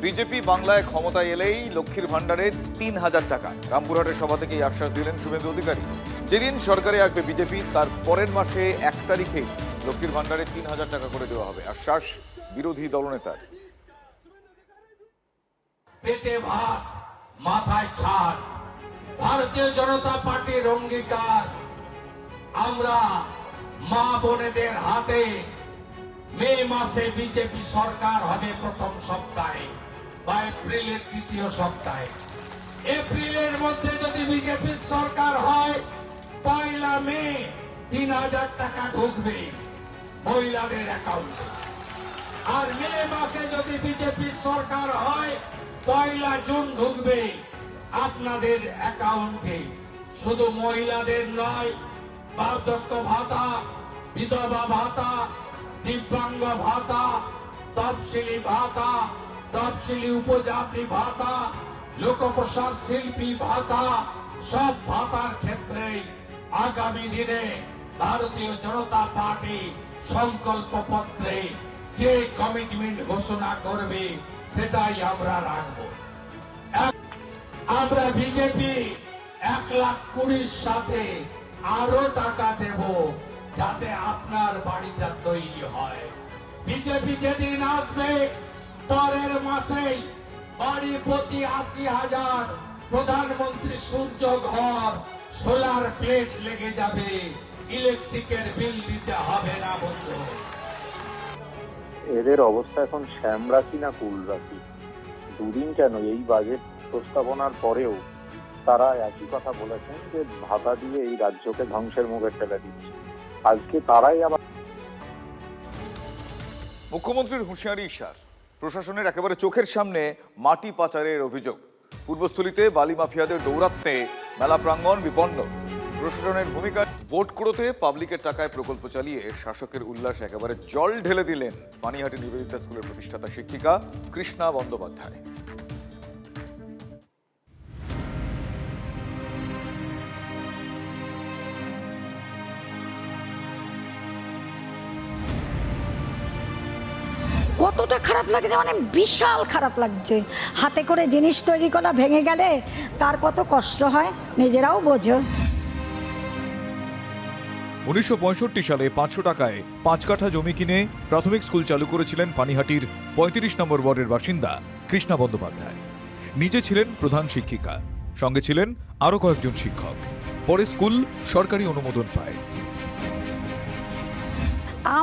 BJP বাংলায় ক্ষমতায় এলেই লক্ষ্মীর ভান্ডারে ৩,০০০ টাকা। রামপুরহাটের সভা থেকেই আশ্বাস দিলেন শুভেন্দু অধিকারী। যেদিন সরকারে আসবে বিজেপি তার পরের মাসে ১ তারিখেই লক্ষ্মীর ভান্ডারে ৩,০০০ টাকা করে দেওয়া হবে, আশ্বাস বিরোধী দলনেতার। পেটে ভাত মাথায় ছাদ, ভারতীয় জনতা পার্টির অঙ্গীকার আমরা মা বোনেদের হাতে মে মাসে বিজেপি সরকার হবে প্রথম সপ্তাহে বা এপ্রিলের তৃতীয় সপ্তাহে। এপ্রিলের মধ্যে যদি বিজেপি সরকার হয়, ১ মে ৩,০০০ টাকা ঢুকবে মহিলাদের অ্যাকাউন্টে। আর মে মাসে যদি বিজেপি সরকার হয়, ১ জুন ঢুকবে আপনাদের অ্যাকাউন্টে। শুধু মহিলাদের নয়, বার্ধক্য ভাতা, বিধবা ভাতা, দিব্যাঙ্গ ভাতা, তফসিলি ভাতা, তফসিলি উপজাতি ভাতা, লোকপ্রসার শিল্পী ভাতা, সব ভাতার ক্ষেত্রে আগামী দিনে ভারতীয় জনতা পার্টি সংকল্প পত্রে যে কমিটমেন্ট ঘোষণা করবে সেটাই আমরা রাখব। আমরা বিজেপি ১,২০,০০০ সাথে আরো টাকা দেব যাতে আপনার বাড়িটা তৈরি হয়। বিজেপি যেদিন আসবে পরের মাসেই বাড়ি প্রতি ৮০,০০০ প্রধানমন্ত্রী সূর্য ঘর, সোলার প্লেট লেগে যাবে, ইলেকট্রিকের বিল দিতে হবে না বন্ধু। এদের অবস্থা এখন শ্যাম রাশি না কুল রাশি। দুদিন কেন, এই বাজেট প্রস্তাবনার পরেও তারা একই কথা বলেছেন যে ভাতা দিয়ে এই রাজ্যকে ধ্বংসের মুখে ঠেলে দিচ্ছে। আজকে তারাই আবার। মুখ্যমন্ত্রীর হুঁশিয়ারি ইশার, প্রশাসনের একেবারে চোখের সামনে মাটি পাচারের অভিযোগ। পূর্বস্থলীতে বালি মাফিয়াদের দৌরাত্ম্যে মেলা প্রাঙ্গণ বিপন্ন। প্রশাসনের ভূমিকা, ভোট কুড়োতে পাবলিকের টাকায় প্রকল্প চালিয়ে শাসকের উল্লাস একেবারে জল ঢেলে দিলেন পানিহাটি নিবেদিতা স্কুলের প্রতিষ্ঠাতা শিক্ষিকা কৃষ্ণা বন্দ্যোপাধ্যায়। কতটা খারাপ লাগছে, মানে বিশাল খারাপ লাগছে। হাতে করে জিনিস তৈরি করা ভেঙে গেলে তার কত কষ্ট হয় নিজেরাও বোঝো। ১৯৬৫ সালে ৫০০ টাকায় ৫ কাঠা জমি কিনে প্রাথমিক স্কুল চালু করেছিলেন পানিহাটির ৩৫ নম্বর ওয়ার্ডের বাসিন্দা কৃষ্ণা বন্দ্যোপাধ্যায়। নিজে ছিলেন প্রধান শিক্ষিকা, সঙ্গে ছিলেন আরও কয়েকজন শিক্ষক। পরে স্কুল সরকারি অনুমোদন পায়।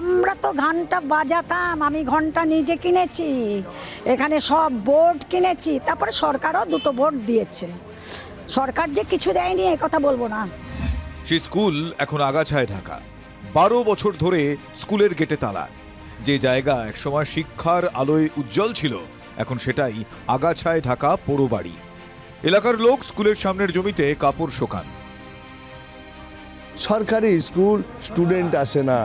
আমরা তো ঘন্টা বাজাতাম, আমি ঘন্টা নিজে কিনেছি, এখানে সব বোর্ড কিনেছি, তারপরে সরকারও 2টো বোর্ড দিয়েছে। সরকার যে কিছু দেয়নি এ কথা বলবো না। সেই স্কুল এখন আগাছায় ঢাকা। 12 বছর ধরে স্কুলের গেটে তালা। যে জায়গা একসময় শিক্ষার আলোয় উজ্জ্বল ছিল, এখন সেটাই আগাছায় ঢাকা পোড়ো বাড়ি। এলাকার লোক স্কুলের সামনের জমিতে কাপড় শোকান। সরকারি স্কুল, স্টুডেন্ট আসে না।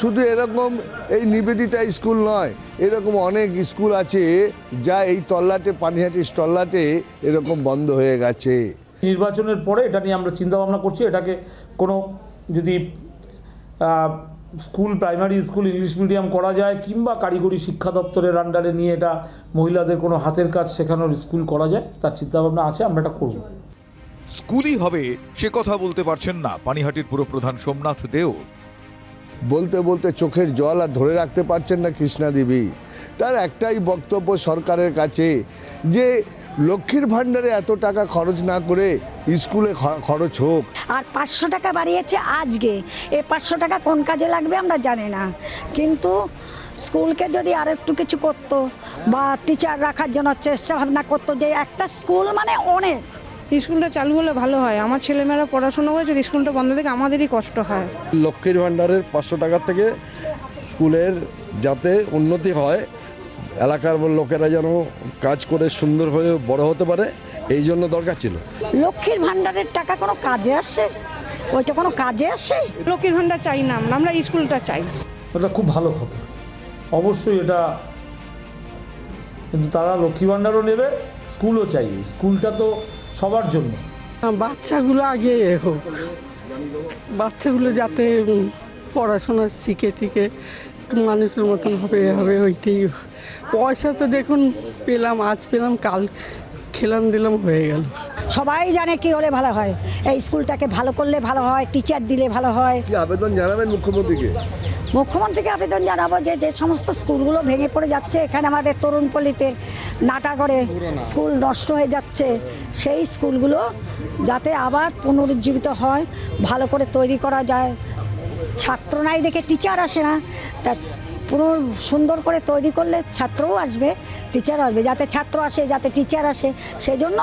শুধু এরকম এই নিবেদিতা স্কুল নয়, এরকম অনেক স্কুল আছে যা এই তল্লাটে, পানিহাটি তল্লাটে এরকম বন্ধ হয়ে গেছে। নির্বাচনের পরে এটা নিয়ে আমরা চিন্তা ভাবনা করছি, এটাকে কোনো যদি school, primary school English medium করা যায়, কিংবা কারিগরি শিক্ষা দপ্তরের আন্ডারে নিয়ে এটা মহিলাদের কোনো হাতের কাজ শেখানোর স্কুল করা যায়, তার চিন্তাভাবনা আছে, আমরা এটা করব। স্কুলই হবে সে কথা বলতে পারছেন না পানিহাটির পুরপ্রধান সোমনাথ দেও। বলতে বলতে চোখের জল আর ধরে রাখতে পারছেন না কৃষ্ণা দেবী। তার একটাই বক্তব্য সরকারের কাছে যে লক্ষ্মীর ভাণ্ডারে এত টাকা খরচ না করে স্কুলে খরচ হোক। আর 500 টাকা বাড়িয়েছে আজকে, এই 500 টাকা কোন কাজে লাগবে আমরা জানি না, কিন্তু স্কুলকে যদি আর একটু কিছু করতো বা টিচার রাখার জন্য চেষ্টা ভাবনা করতো, যে একটা স্কুল মানে অনেক। স্কুলটা চালু হলে ভালো হয়। আমার ছেলেমেয়েরা পড়াশোনা করেছে, স্কুলটা বন্ধ থেকে আমাদেরই কষ্ট হয়। লক্ষ্মীর ভাণ্ডারের 500 টাকা থেকে স্কুলের যাতে উন্নতি হয়, এলাকার লোকেরা যেন কাজ করে সুন্দর হয়ে বড় হতে পারে, এই জন্য দরকার ছিল। লক্ষ্মীর ভাণ্ডারের টাকা কোনো কাজে আসে? ওইটা কোনো কাজে আসে? লক্ষ্মীর ভাণ্ডার চাই না আমরা স্কুলটা চাই। এটা খুব ভালো কথা, অবশ্যই এটা, কিন্তু তারা লক্ষ্মী ভাণ্ডারও নেবে, স্কুলও চাইবে। স্কুলটা তো সবার জন্য। বাচ্চাগুলো আগে হোক, বাচ্চাগুলো যাতে পড়াশোনা শিখে টিকে মানুষের মতন হবে, ওইটাই পয়সা তো দেখুন পেলাম, আজ পেলাম, কাল খেলাম দিলাম, হয়ে গেল। সবাই জানে কি হলে ভালো হয়, এই স্কুলটাকে ভালো করলে ভালো হয়, টিচার দিলে ভালো হয়। কি আবেদন জানাবেন মুখ্যমন্ত্রীকে? মুখ্যমন্ত্রীকে আবেদন জানাবো যে যে সমস্ত স্কুলগুলো ভেঙে পড়ে যাচ্ছে, এখানে আমাদের তরুণপল্লীতে নাটাগড়ে স্কুল নষ্ট হয়ে যাচ্ছে, সেই স্কুলগুলো যাতে আবার পুনরুজ্জীবিত হয়, ভালো করে তৈরি করা যায়। ছাত্র নাই দেখে টিচার আসে না, তা সুন্দর করে তৈরি করলে ছাত্রও আসবে, টিচার আসবে। যাতে ছাত্র আসে, যাতে টিচার আসে, সেই জন্য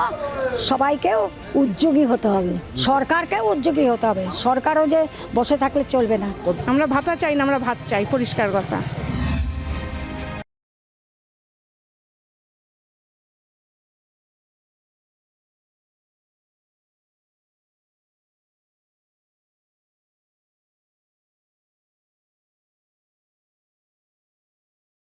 সবাইকেও উদ্যোগী হতে হবে, সরকারকেও উদ্যোগী হতে হবে। সরকারও যে বসে থাকলে চলবে না। আমরা ভাতা চাই না, আমরা ভাত চাই, পরিষ্কার কথা।